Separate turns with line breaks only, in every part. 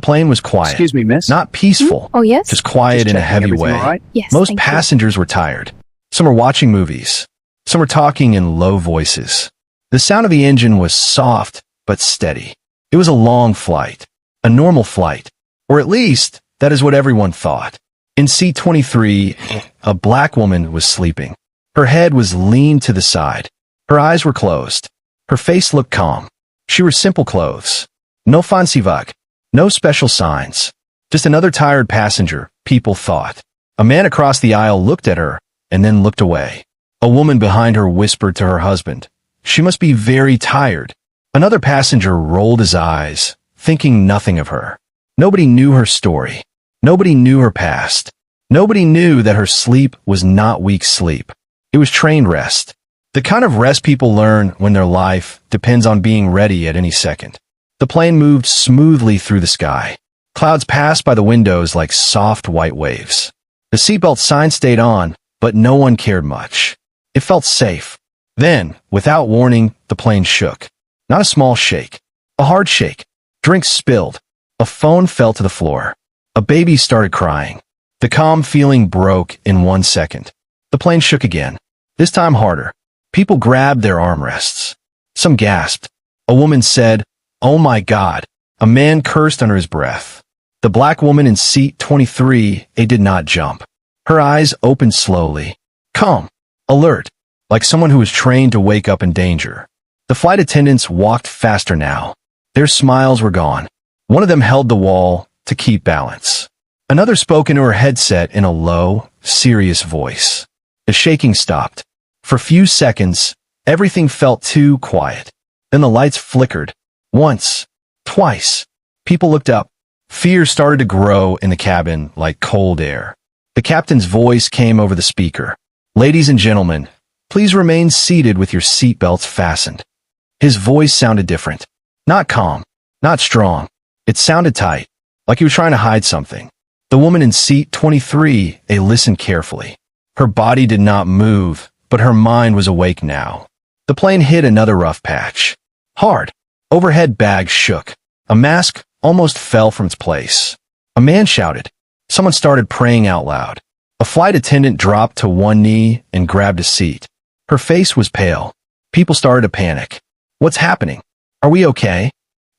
plane was quiet.
Excuse me, miss.
Not peaceful.
Oh, yes?
Just quiet
Just
in a
checking.
heavy
Everything
way.
all right?
Yes,
Most
thank you.
passengers were tired. Some were watching movies. Some were talking in low voices. The sound of the engine was soft but steady. It was a long flight. A normal flight. Or at least, that is what everyone thought. In seat 23, a black woman was sleeping. Her head was leaned to the side. Her eyes were closed. Her face looked calm. She wore simple clothes. No fancy vug. No special signs. Just another tired passenger, people thought. A man across the aisle looked at her and then looked away. A woman behind her whispered to her husband, "She must be very tired." Another passenger rolled his eyes, thinking nothing of her. Nobody knew her story. Nobody knew her past. Nobody knew that her sleep was not weak sleep. It was trained rest. The kind of rest people learn when their life depends on being ready at any second. The plane moved smoothly through the sky. Clouds passed by the windows like soft white waves. The seatbelt sign stayed on, but no one cared much. It felt safe. Then, without warning, the plane shook. Not a small shake. A hard shake. Drinks spilled. A phone fell to the floor. A baby started crying. The calm feeling broke in 1 second. The plane shook again. This time harder. People grabbed their armrests. Some gasped. A woman said, "Oh my God." A man cursed under his breath. The black woman in seat 23A did not jump. Her eyes opened slowly. Calm. Alert. Like someone who was trained to wake up in danger. The flight attendants walked faster now. Their smiles were gone. One of them held the wall to keep balance. Another spoke into her headset in a low, serious voice. The shaking stopped. For a few seconds, everything felt too quiet. Then the lights flickered. Once. Twice. People looked up. Fear started to grow in the cabin like cold air. The captain's voice came over the speaker. "Ladies and gentlemen, please remain seated with your seatbelts fastened." His voice sounded different. Not calm. Not strong. It sounded tight, like he was trying to hide something. The woman in seat 23A listened carefully. Her body did not move, but her mind was awake now. The plane hit another rough patch. Hard. Overhead bags shook. A mask almost fell from its place. A man shouted. Someone started praying out loud. A flight attendant dropped to one knee and grabbed a seat. Her face was pale. People started to panic. What's happening? Are we okay?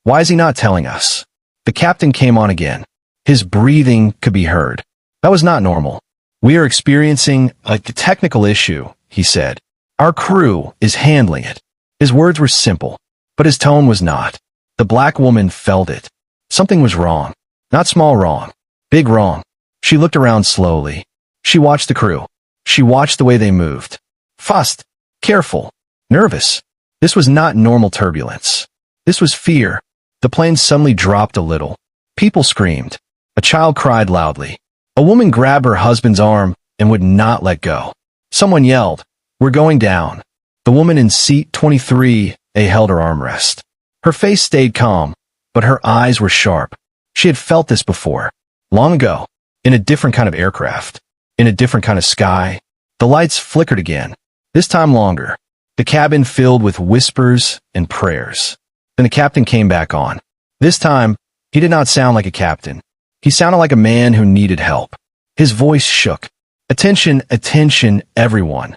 Why is he not telling us? The captain came on again. His breathing could be heard. That was not normal. "We are experiencing a technical issue," he said. "Our crew is handling it." His words were simple, but his tone was not. The black woman felt it. Something was wrong. Not small wrong. Big wrong. She looked around slowly. She watched the crew. She watched the way they moved. Fast. Careful. Nervous. This was not normal turbulence. This was fear. The plane suddenly dropped a little. People screamed. A child cried loudly. A woman grabbed her husband's arm and would not let go. Someone yelled, "We're going down." The woman in seat 23A held her armrest. Her face stayed calm, but her eyes were sharp. She had felt this before. Long ago. In a different kind of aircraft. In a different kind of sky. The lights flickered again. This time longer. The cabin filled with whispers and prayers. Then the captain came back on. This time, he did not sound like a captain. He sounded like a man who needed help. His voice shook. "Attention, attention, everyone."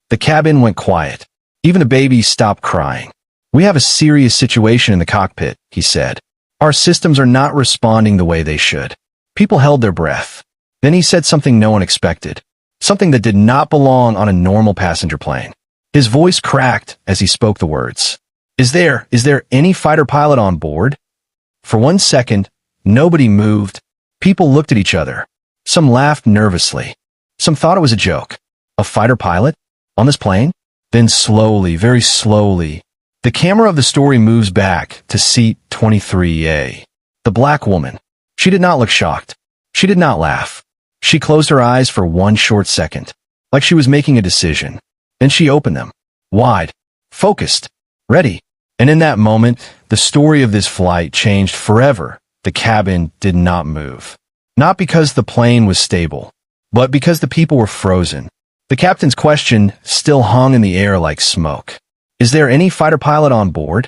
The cabin went quiet. Even the baby stopped crying. "We have a serious situation in the cockpit," he said. "Our systems are not responding the way they should." People held their breath. Then he said something no one expected. Something that did not belong on a normal passenger plane. His voice cracked as he spoke the words. Is there any fighter pilot on board?" For 1 second, nobody moved. People looked at each other. Some laughed nervously. Some thought it was a joke. A fighter pilot? On this plane? Then slowly, very slowly, the camera of the story moves back to seat 23A. The black woman. She did not look shocked. She did not laugh. She closed her eyes for 1 short second, like she was making a decision. Then she opened them. Wide. Focused. Ready. And in that moment, the story of this flight changed forever. The cabin did not move. Not because the plane was stable, but because the people were frozen. The captain's question still hung in the air like smoke. Is there any fighter pilot on board?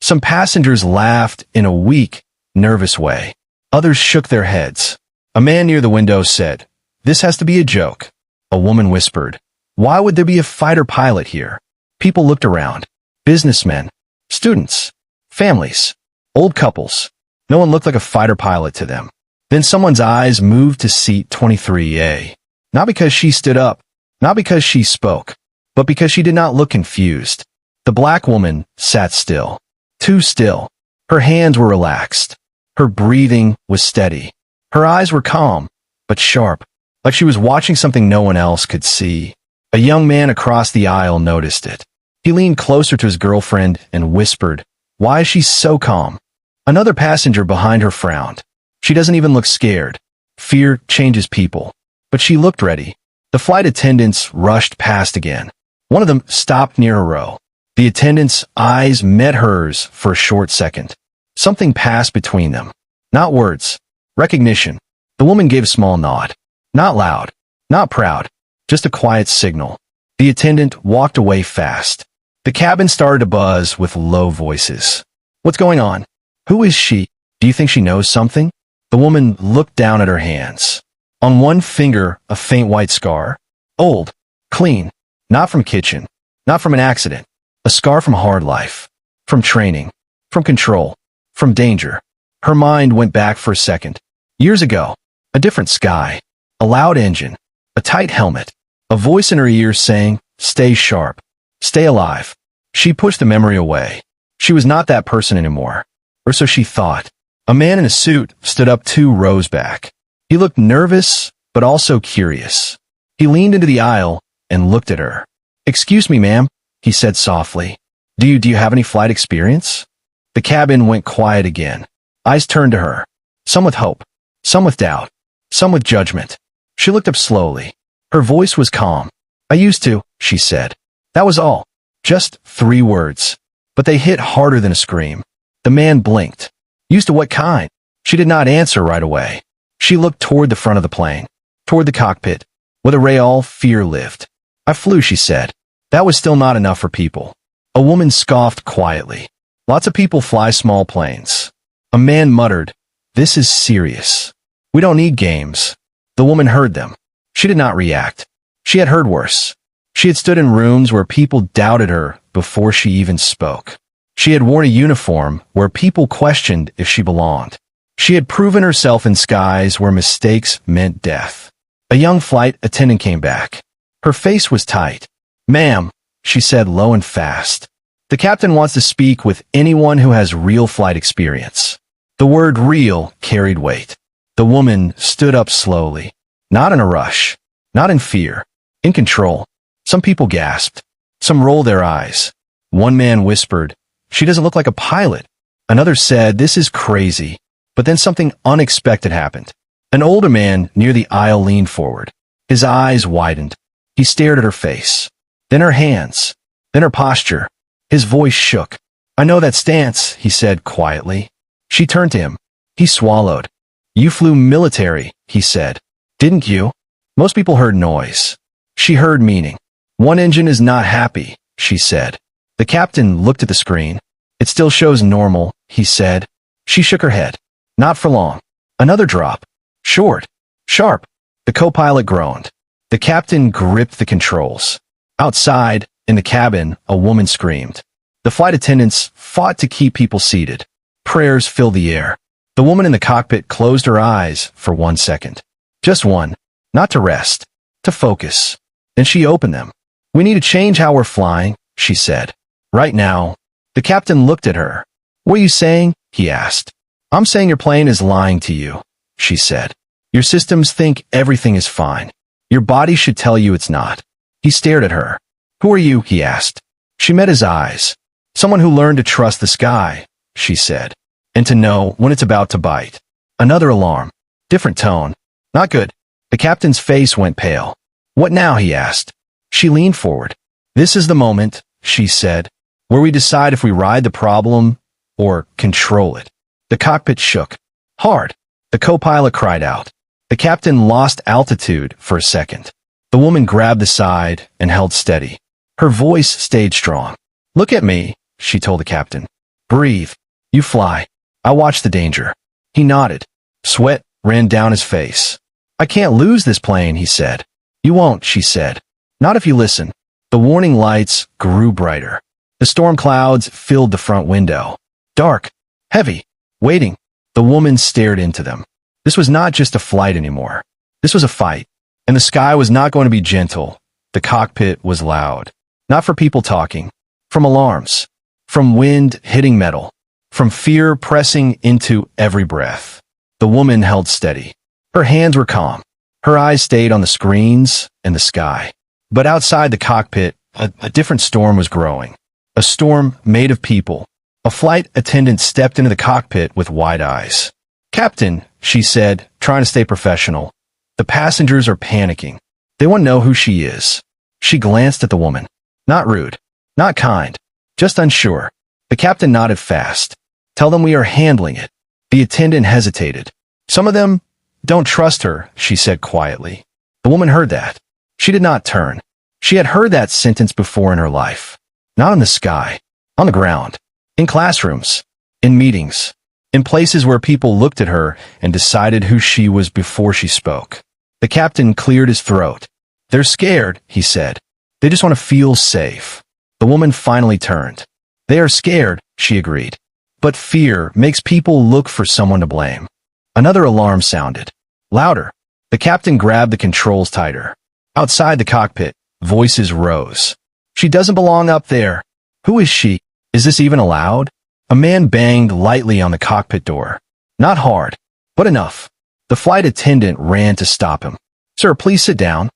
Some passengers laughed in a weak, nervous way. Others shook their heads. A man near the window said, "This has to be a joke." A woman whispered, "Why would there be a fighter pilot here?" People looked around. Businessmen, students, families, old couples. No one looked like a fighter pilot to them. Then someone's eyes moved to seat 23A. Not because she stood up, not because she spoke, but because she did not look confused. The black woman sat still. Too still. Her hands were relaxed. Her breathing was steady. Her eyes were calm, but sharp, like she was watching something no one else could see. A young man across the aisle noticed it. He leaned closer to his girlfriend and whispered, "Why is she so calm?" Another passenger behind her frowned. "She doesn't even look scared." Fear changes people. But she looked ready. The flight attendants rushed past again. One of them stopped near her row. The attendant's eyes met hers for a short second. Something passed between them. Not words. Recognition. The woman gave a small nod. Not loud. Not proud. Just a quiet signal. The attendant walked away fast. The cabin started to buzz with low voices. "What's going on? Who is she? Do you think she knows something?" The woman looked down at her hands. On one finger, a faint white scar. Old. Clean. Not from kitchen. Not from an accident. A scar from hard life. From training. From control. From danger. Her mind went back for a second. Years ago. A different sky. A loud engine. A tight helmet. A voice in her ear saying, "Stay sharp. Stay alive." She pushed the memory away. She was not that person anymore. Or so she thought. A man in a suit stood up 2 rows back. He looked nervous, but also curious. He leaned into the aisle and looked at her. "Excuse me, ma'am," he said softly. Do you have any flight experience?" The cabin went quiet again. Eyes turned to her. Some with hope. Some with doubt. Some with judgment. She looked up slowly. Her voice was calm. "I used to," she said. That was all. Just 3 words. But they hit harder than a scream. The man blinked. "Used to what kind?" She did not answer right away. She looked toward the front of the plane, toward the cockpit, where the real fear lived. "I flew," she said. That was still not enough for people. A woman scoffed quietly. "Lots of people fly small planes." A man muttered, "This is serious. We don't need games." The woman heard them. She did not react. She had heard worse. She had stood in rooms where people doubted her before she even spoke. She had worn a uniform where people questioned if she belonged. She had proven herself in skies where mistakes meant death. A young flight attendant came back. Her face was tight. "Ma'am," she said low and fast. "The captain wants to speak with anyone who has real flight experience." The word real carried weight. The woman stood up slowly. Not in a rush. Not in fear. In control. Some people gasped. Some rolled their eyes. One man whispered, "She doesn't look like a pilot." Another said, "This is crazy." But then something unexpected happened. An older man near the aisle leaned forward. His eyes widened. He stared at her face. Then her hands. Then her posture. His voice shook. "I know that stance," he said quietly. She turned to him. He swallowed. "You flew military," he said. "Didn't you?" Most people heard noise. She heard meaning. "One engine is not happy," she said. The captain looked at the screen. "It still shows normal," he said. She shook her head. "Not for long." Another drop. Short. Sharp. The co-pilot groaned. The captain gripped the controls. Outside, in the cabin, a woman screamed. The flight attendants fought to keep people seated. Prayers filled the air. The woman in the cockpit closed her eyes for 1 second. Just one. Not to rest. To focus. Then she opened them. "We need to change how we're flying," she said. "Right now." The captain looked at her. "What are you saying?" he asked. "I'm saying your plane is lying to you," she said. "Your systems think everything is fine. Your body should tell you it's not." He stared at her. "Who are you?" he asked. She met his eyes. "Someone who learned to trust the sky," she said, "and to know when it's about to bite." Another alarm. Different tone. "Not good." The captain's face went pale. "What now?" he asked. She leaned forward. "This is the moment," she said, "where we decide if we ride the problem or control it." The cockpit shook. Hard. The co-pilot cried out. The captain lost altitude for a second. The woman grabbed the side and held steady. Her voice stayed strong. "Look at me," she told the captain. "Breathe. You fly. I watch the danger." He nodded. Sweat ran down his face. I can't lose this plane, he said. You won't, she said. Not if you listen. The warning lights grew brighter. The storm clouds filled the front window. Dark, heavy, waiting. The woman stared into them. This was not just a flight anymore. This was a fight. And the sky was not going to be gentle. The cockpit was loud. Not for people talking. From alarms. From wind hitting metal. From fear pressing into every breath. The woman held steady. Her hands were calm. Her eyes stayed on the screens and the sky. But outside the cockpit, a different storm was growing. A storm made of people. A flight attendant stepped into the cockpit with wide eyes. Captain, she said, trying to stay professional. The passengers are panicking. They want to know who she is. She glanced at the woman. Not rude. Not kind. Just unsure. The captain nodded fast. Tell them we are handling it. The attendant hesitated. Some of them don't trust her, she said quietly. The woman heard that. She did not turn. She had heard that sentence before in her life. Not in the sky. On the ground. In classrooms. In meetings. In places where people looked at her and decided who she was before she spoke. The captain cleared his throat. They're scared, he said. They just want to feel safe. The woman finally turned. They are scared, she agreed. But fear makes people look for someone to blame. Another alarm sounded. Louder. The captain grabbed the controls tighter. Outside the cockpit, voices rose. She doesn't belong up there. Who is she? Is this even allowed? A man banged lightly on the cockpit door. Not hard, but enough. The flight attendant ran to stop him. Sir, please sit down.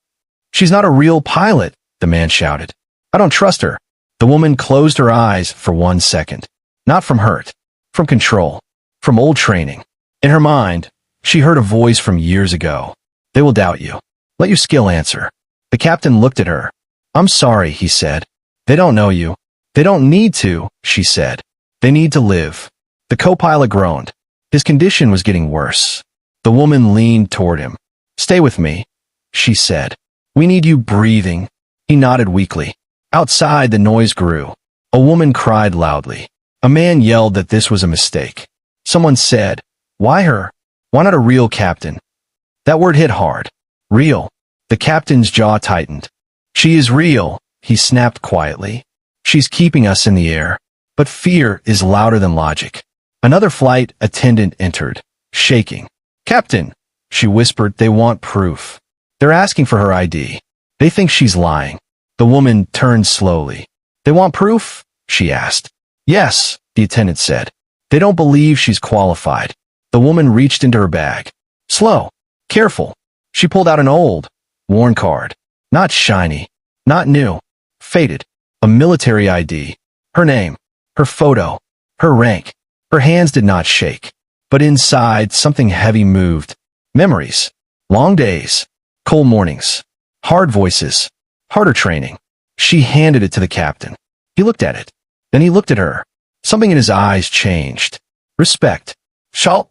She's not a real pilot, the man shouted. I don't trust her. The woman closed her eyes for 1 second. Not from hurt. From control. From old training. In her mind, she heard a voice from years ago. They will doubt you. Let your skill answer. The captain looked at her. I'm sorry, he said. They don't know you. They don't need to, she said. They need to live. The co-pilot groaned. His condition was getting worse. The woman leaned toward him. Stay with me, she said. We need you breathing. He nodded weakly. Outside, the noise grew. A woman cried loudly. A man yelled that this was a mistake. Someone said, why her? Why not a real captain? That word hit hard. Real. The captain's jaw tightened. She is real, he snapped quietly. She's keeping us in the air. But fear is louder than logic. Another flight attendant entered, shaking. Captain, she whispered, they want proof. They're asking for her ID. They think she's lying. The woman turned slowly. They want proof? She asked. Yes, the attendant said. They don't believe she's qualified. The woman reached into her bag. Slow. Careful. She pulled out an old, worn card. Not shiny. Not new. Faded. A military ID. Her name. Her photo. Her rank. Her hands did not shake. But inside, something heavy moved. Memories. Long days. Cold mornings. Hard voices. Harder training. She handed it to the captain. He looked at it. Then he looked at her. Something in his eyes changed. Respect. Schalt.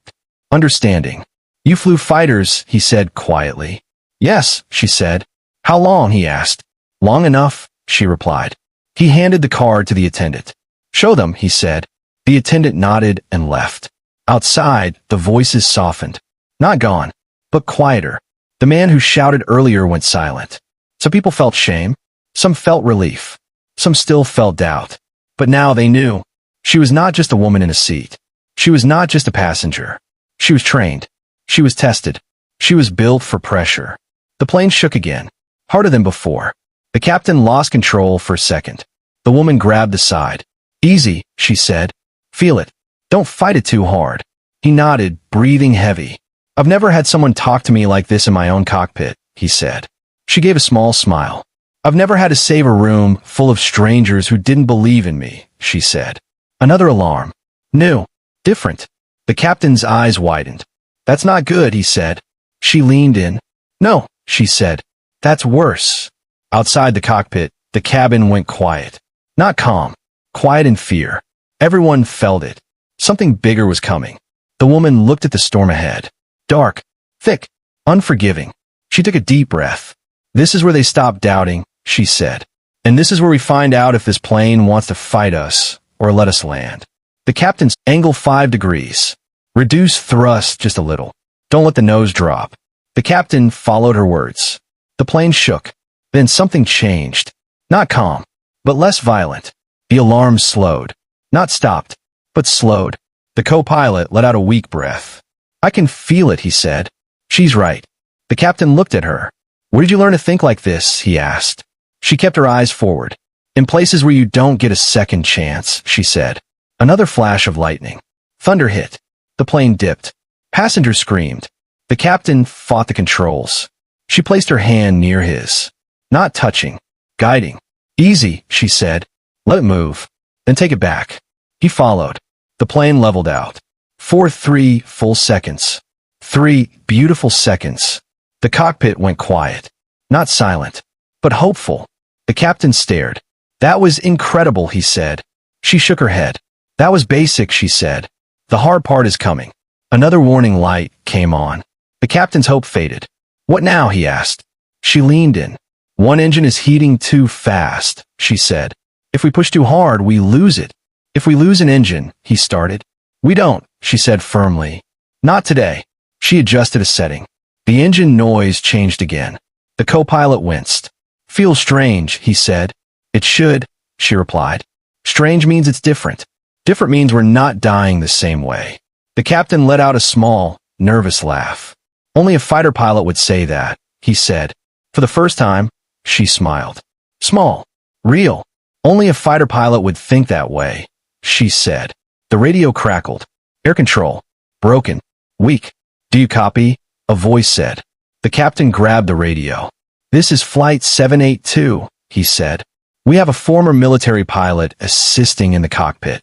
Understanding. You flew fighters, he said quietly. Yes, she said. How long, he asked. Long enough, she replied. He handed the card to the attendant. Show them, he said. The attendant nodded and left. Outside, the voices softened. Not gone, but quieter. The man who shouted earlier went silent. Some people felt shame. Some felt relief. Some still felt doubt. But now they knew. She was not just a woman in a seat. She was not just a passenger. She was trained. She was tested. She was built for pressure. The plane shook again, harder than before. The captain lost control for a second. The woman grabbed the side. Easy, she said. Feel it. Don't fight it too hard. He nodded, breathing heavy. I've never had someone talk to me like this in my own cockpit, he said. She gave a small smile. I've never had to save a room full of strangers who didn't believe in me, she said. Another alarm. New. Different. The captain's eyes widened. That's not good, he said. She leaned in. No, she said. That's worse. Outside the cockpit, the cabin went quiet. Not calm. Quiet in fear. Everyone felt it. Something bigger was coming. The woman looked at the storm ahead. Dark. Thick. Unforgiving. She took a deep breath. This is where they stop doubting, she said. And this is where we find out if this plane wants to fight us or let us land. The captain's angle 5 degrees. Reduce thrust just a little. Don't let the nose drop. The captain followed her words. The plane shook. Then something changed. Not calm, but less violent. The alarm slowed. Not stopped, but slowed. The co-pilot let out a weak breath. I can feel it, he said. She's right. The captain looked at her. Where did you learn to think like this? He asked. She kept her eyes forward. In places where you don't get a second chance, she said. Another flash of lightning. Thunder hit. The plane dipped. Passengers screamed. The captain fought the controls. She placed her hand near his. Not touching. Guiding. Easy, she said. Let it move. Then take it back. He followed. The plane leveled out. 3 full seconds. 3 beautiful seconds. The cockpit went quiet. Not silent, but hopeful. The captain stared. That was incredible, he said. She shook her head. That was basic, she said. The hard part is coming. Another warning light came on. The captain's hope faded. What now? He asked. She leaned in. One engine is heating too fast, she said. If we push too hard, we lose it. If we lose an engine, he started. We don't, she said firmly. Not today. She adjusted a setting. The engine noise changed again. The co-pilot winced. Feels strange, he said. It should, she replied. Strange means it's different. Different means we're not dying the same way. The captain let out a small, nervous laugh. Only a fighter pilot would say that, he said. For the first time, she smiled. Small. Real. Only a fighter pilot would think that way, she said. The radio crackled. Air control. Broken. Weak. Do you copy? A voice said. The captain grabbed the radio. This is Flight 782, he said. We have a former military pilot assisting in the cockpit.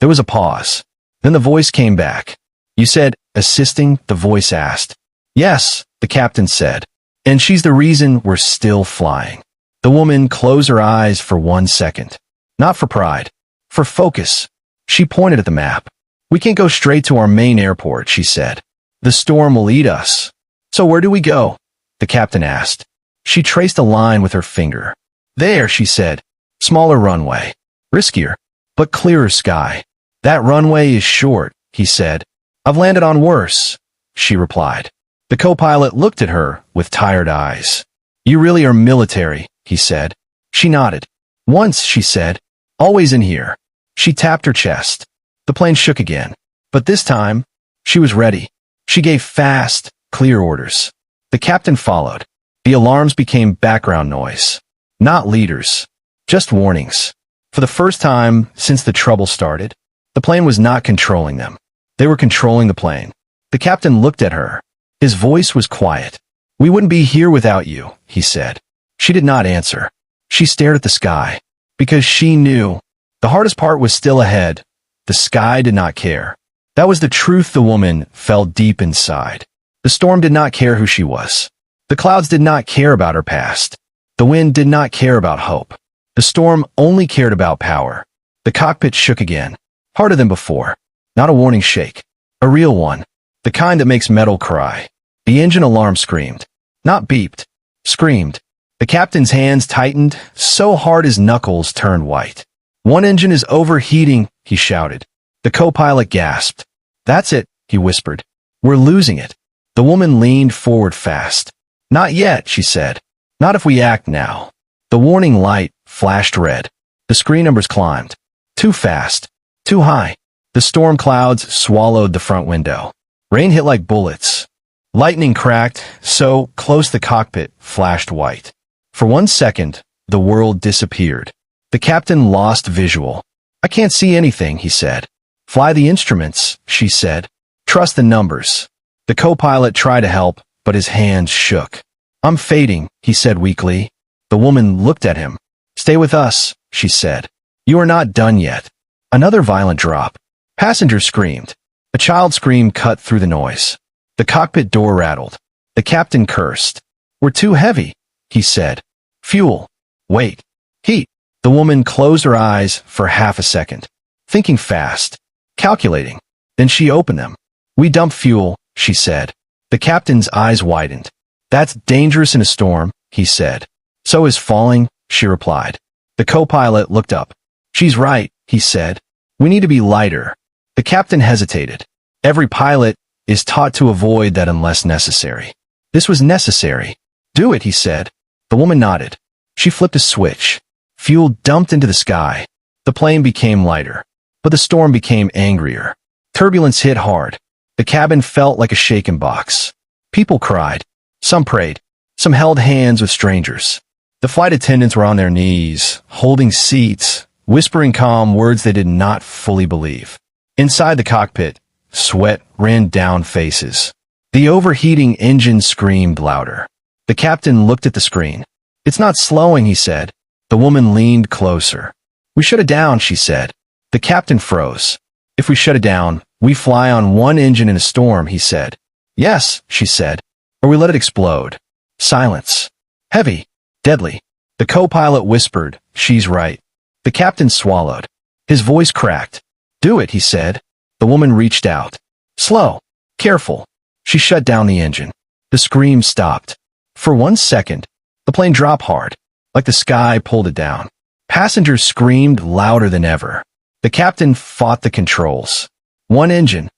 There was a pause. Then the voice came back. You said, assisting? The voice asked. Yes, the captain said. And she's the reason we're still flying. The woman closed her eyes for 1 second. Not for pride. For focus. She pointed at the map. We can't go straight to our main airport, she said. The storm will eat us. So where do we go? The captain asked. She traced a line with her finger. There, she said. Smaller runway. Riskier, but clearer sky. That runway is short, he said. I've landed on worse, she replied. The co-pilot looked at her with tired eyes. You really are military, he said. She nodded. Once, she said. Always in here. She tapped her chest. The plane shook again. But this time, she was ready. She gave fast, clear orders. The captain followed. The alarms became background noise. Not leaders. Just warnings. For the first time since the trouble started, the plane was not controlling them. They were controlling the plane. The captain looked at her. His voice was quiet. We wouldn't be here without you, he said. She did not answer. She stared at the sky. Because she knew. The hardest part was still ahead. The sky did not care. That was the truth the woman felt deep inside. The storm did not care who she was. The clouds did not care about her past. The wind did not care about hope. The storm only cared about power. The cockpit shook again. Harder than before. Not a warning shake. A real one. The kind that makes metal cry. The engine alarm screamed. Not beeped. Screamed. The captain's hands tightened so hard his knuckles turned white. One engine is overheating, he shouted. The co-pilot gasped. That's it, he whispered. We're losing it. The woman leaned forward fast. Not yet, she said. Not if we act now. The warning light flashed red. The screen numbers climbed. Too fast. Too high. The storm clouds swallowed the front window. Rain hit like bullets. Lightning cracked, so close the cockpit flashed white. For 1 second, the world disappeared. The captain lost visual. I can't see anything, he said. Fly the instruments, she said. Trust the numbers. The co-pilot tried to help, but his hands shook. I'm fading, he said weakly. The woman looked at him. Stay with us, she said. You are not done yet. Another violent drop. Passengers screamed. A child scream cut through the noise. The cockpit door rattled. The captain cursed. We're too heavy, he said. Fuel. Weight. Heat. The woman closed her eyes for half a second. Thinking fast. Calculating. Then she opened them. We dump fuel, she said. The captain's eyes widened. That's dangerous in a storm, he said. So is falling, she replied. The co-pilot looked up. She's right, he said. We need to be lighter. The captain hesitated. Every pilot is taught to avoid that unless necessary. This was necessary. Do it, he said. The woman nodded. She flipped a switch. Fuel dumped into the sky. The plane became lighter, but the storm became angrier. Turbulence hit hard. The cabin felt like a shaken box. People cried. Some prayed. Some held hands with strangers. The flight attendants were on their knees, holding seats, whispering calm words they did not fully believe. Inside the cockpit, sweat ran down faces. The overheating engine screamed louder. The captain looked at the screen. It's not slowing, he said. The woman leaned closer. We shut it down, she said. The captain froze. If we shut it down, we fly on one engine in a storm, he said. Yes, she said. Or we let it explode. Silence. Heavy. Deadly. The co-pilot whispered, she's right. The captain swallowed. His voice cracked. Do it, he said. The woman reached out. Slow. Careful. She shut down the engine. The scream stopped. For 1 second, the plane dropped hard, like the sky pulled it down. Passengers screamed louder than ever. The captain fought the controls. One engine,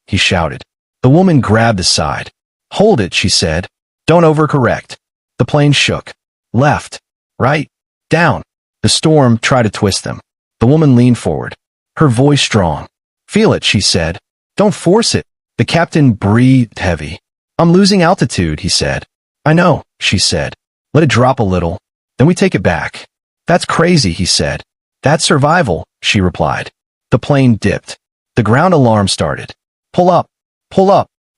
he shouted. The woman grabbed the side. Hold it, she said. Don't overcorrect. The plane shook. Left, right, down. The storm tried to twist them. The woman leaned forward, her voice strong. Feel it, she said. Don't force it. The captain breathed heavy. I'm losing altitude, he said. I know, she said. Let it drop a little. Then we take it back. That's crazy, he said. That's survival, she replied. The plane dipped. The ground alarm started. Pull up,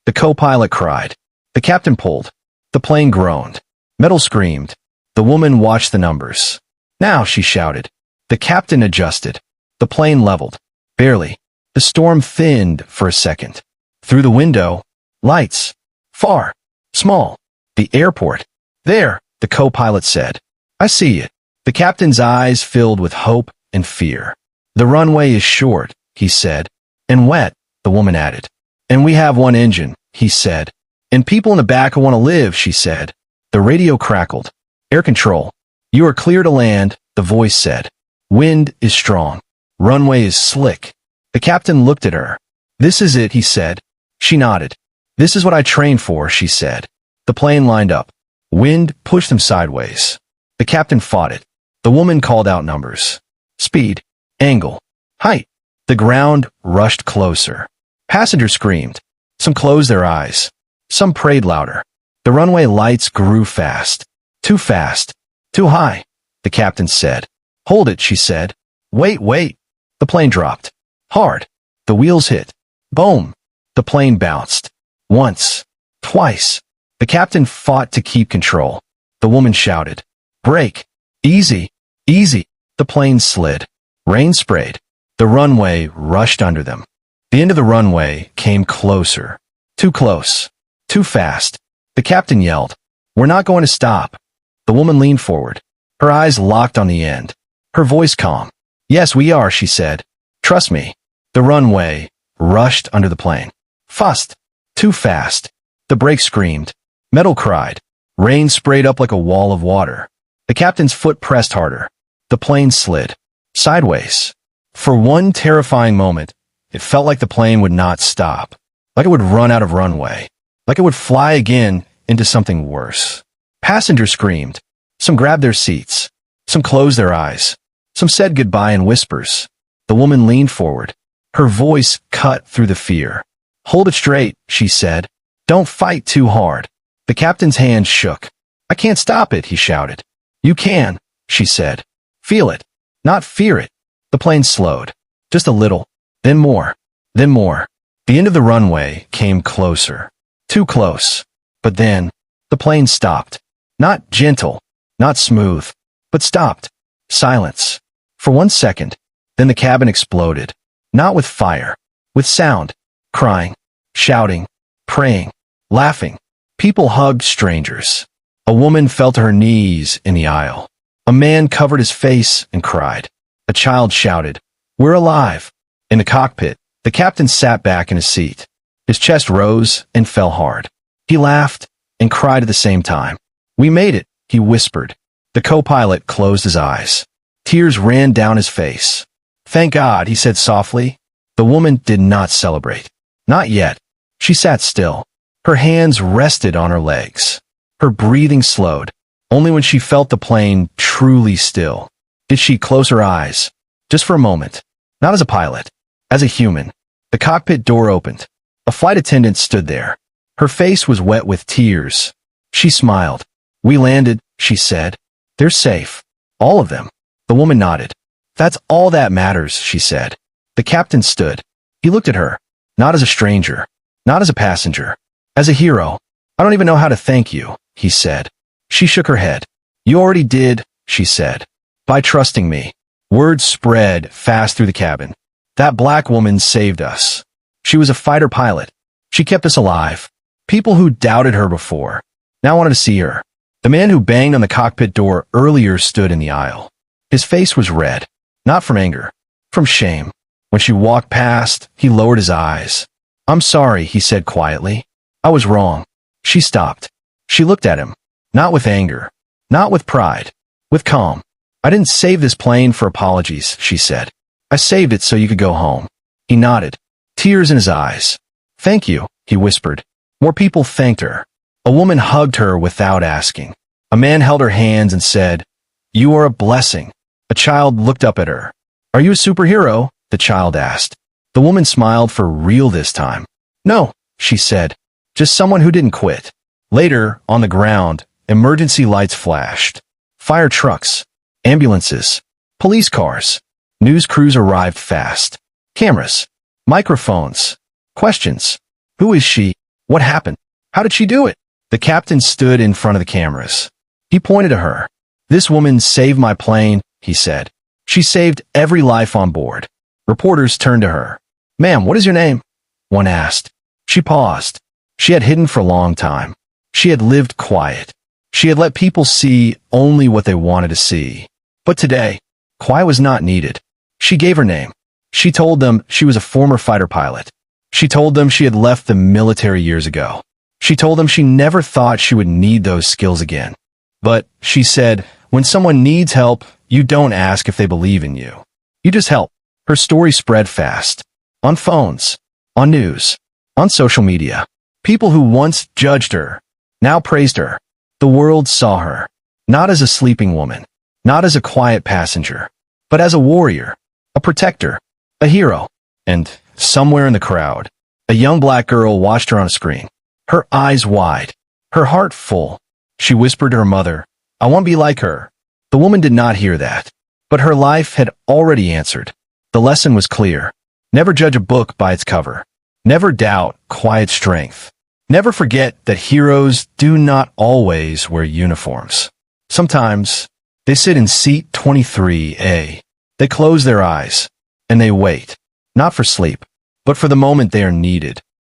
the co-pilot cried. The captain pulled. The plane groaned. Metal screamed. The woman watched the numbers. Now, she shouted. The captain adjusted. The plane leveled. Barely. The storm thinned for a second. Through the window, lights. Far. Small. The airport. There, the co-pilot said. I see it. The captain's eyes filled with hope and fear. The runway is short, he said. And wet, the woman added. And we have one engine, he said. And people in the back who want to live, she said. The radio crackled. Air control. You are clear to land, the voice said. Wind is strong. Runway is slick. The captain looked at her. This is it, he said. She nodded. This is what I trained for, she said. The plane lined up. Wind pushed them sideways. The captain fought it. The woman called out numbers. Speed. Angle. Height. The ground rushed closer. Passengers screamed. Some closed their eyes. Some prayed louder. The runway lights grew fast. Too fast. Too high, the captain said. Hold it, she said. Wait. The plane dropped. Hard. The wheels hit. Boom. The plane bounced. Once. Twice. The captain fought to keep control. The woman shouted. Brake. Easy. The plane slid. Rain sprayed. The runway rushed under them. The end of the runway came closer. Too close. Too fast. The captain yelled. We're not going to stop. The woman leaned forward. Her eyes locked on the end. Her voice calm. Yes, we are, she said. Trust me. The runway rushed under the plane. Fussed. Too fast. The brakes screamed. Metal cried. Rain sprayed up like a wall of water. The captain's foot pressed harder. The plane slid. Sideways. For one terrifying moment, it felt like the plane would not stop. Like it would run out of runway. Like it would fly again into something worse. Passengers screamed. Some grabbed their seats. Some closed their eyes. Some said goodbye in whispers. The woman leaned forward. Her voice cut through the fear. Hold it straight, she said. Don't fight too hard. The captain's hand shook. I can't stop it, he shouted. You can, she said. Feel it, not fear it. The plane slowed. Just a little. Then more. Then more. The end of the runway came closer. Too close. But then, the plane stopped. Not gentle, not smooth, but stopped. Silence. For 1 second. Then the cabin exploded. Not with fire. With sound. Crying. Shouting. Praying. Laughing. People hugged strangers. A woman fell to her knees in the aisle. A man covered his face and cried. A child shouted, We're alive. In the cockpit, the captain sat back in his seat. His chest rose and fell hard. He laughed and cried at the same time. We made it, he whispered. The co-pilot closed his eyes. Tears ran down his face. Thank God, he said softly. The woman did not celebrate. Not yet. She sat still. Her hands rested on her legs. Her breathing slowed. Only when she felt the plane truly still did she close her eyes. Just for a moment. Not as a pilot. As a human. The cockpit door opened. A flight attendant stood there. Her face was wet with tears. She smiled. "We landed," she said. "They're safe. All of them." The woman nodded. "That's all that matters," she said. The captain stood. He looked at her. Not as a stranger. Not as a passenger. As a hero. "I don't even know how to thank you," he said. She shook her head. "You already did," she said. "By trusting me." Words spread fast through the cabin. "That black woman saved us. She was a fighter pilot. She kept us alive." People who doubted her before now wanted to see her. The man who banged on the cockpit door earlier stood in the aisle. His face was red. Not from anger. From shame. When she walked past, he lowered his eyes. "I'm sorry," he said quietly. "I was wrong." She stopped. She looked at him. Not with anger. Not with pride. With calm. "I didn't save this plane for apologies," she said. "I saved it so you could go home." He nodded. Tears in his eyes. "Thank you," he whispered. More people thanked her. A woman hugged her without asking. A man held her hands and said, "You are a blessing." A child looked up at her. "Are you a superhero?" the child asked. The woman smiled for real this time. "No," she said. "Just someone who didn't quit." Later, on the ground, emergency lights flashed. Fire trucks. Ambulances. Police cars. News crews arrived fast. Cameras. Microphones. Questions. Who is she? What happened? How did she do it? The captain stood in front of the cameras. He pointed to her. "This woman saved my plane," he said. "She saved every life on board." Reporters turned to her. "Ma'am, what is your name?" one asked. She paused. She had hidden for a long time. She had lived quiet. She had let people see only what they wanted to see. But today, quiet was not needed. She gave her name. She told them she was a former fighter pilot. She told them she had left the military years ago. She told them she never thought she would need those skills again. But, she said, when someone needs help, you don't ask if they believe in you. You just help. Her story spread fast. On phones. On news. On social media. People who once judged her now praised her. The world saw her. Not as a sleeping woman. Not as a quiet passenger. But as a warrior. A protector. A hero. And, somewhere in the crowd, a young black girl watched her on a screen. Her eyes wide. Her heart full. She whispered to her mother, "I want to be like her." The woman did not hear that. But her life had already answered. The lesson was clear. Never judge a book by its cover. Never doubt quiet strength. Never forget that heroes do not always wear uniforms. Sometimes, they sit in seat 23A. They close their eyes, and they wait. Not for sleep, but for the moment they are needed.